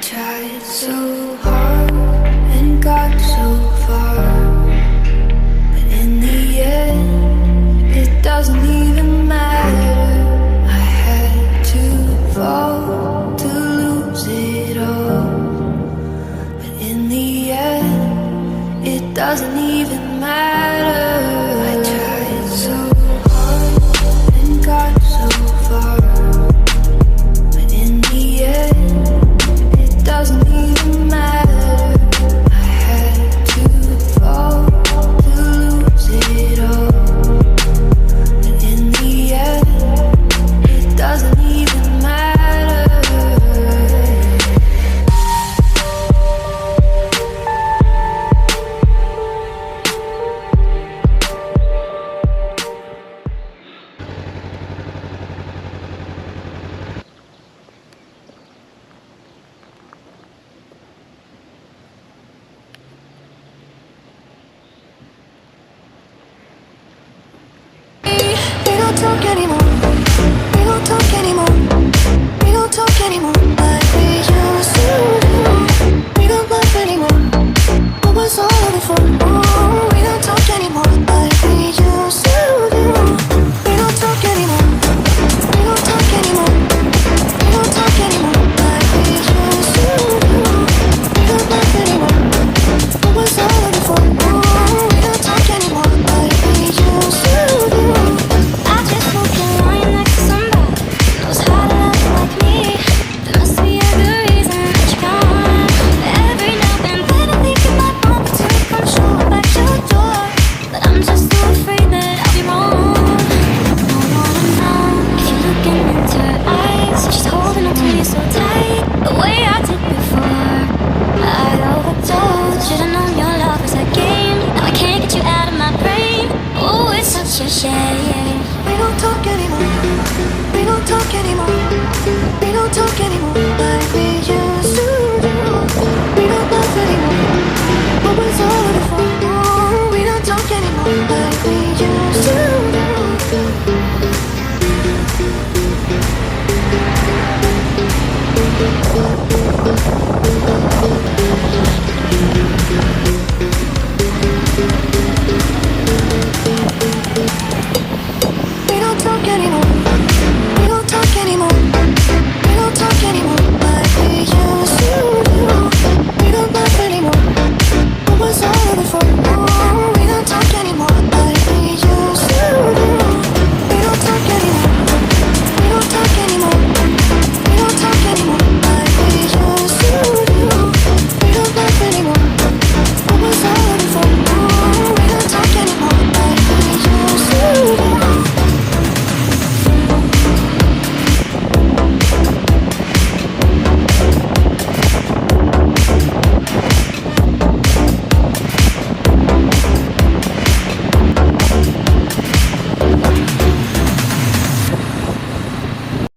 tried so hard and got so far, but in the end, it doesn't even matter. I had to fall to lose it all, but in the end, it doesn't even matter. I tried so hard and got so far, but in the end, it doesn't even matter. I had to fall to lose it all, but in the end, it doesn't even matter. We don't talk anymore. We don't talk anymore. We don't talk anymore like we used to do. We don't laugh anymore. What was all of it for? Oh, we don't talk anymore like we used to do. We don't talk anymore. We don't talk anymore. We don't talk anymore like we used to do. We don't laugh anymore. What was all of it for? Oh, we don't talk anymore like we used to do. I just walk in line next to somebody knows how to love like me. There must be a good reason that you're gone. Every now and then I think you might want me to come show up at your door, but I'm just too afraid that I'll be wrong. I wanna know if you're looking into her eyes, she's holding on to you so tight, the way I did before. I overdosed, should've known your love was a game. Now I can't get you out of my brain. Oh, it's such a shame. We don't talk anymore. We don't talk anymore. We don't talk anymore like we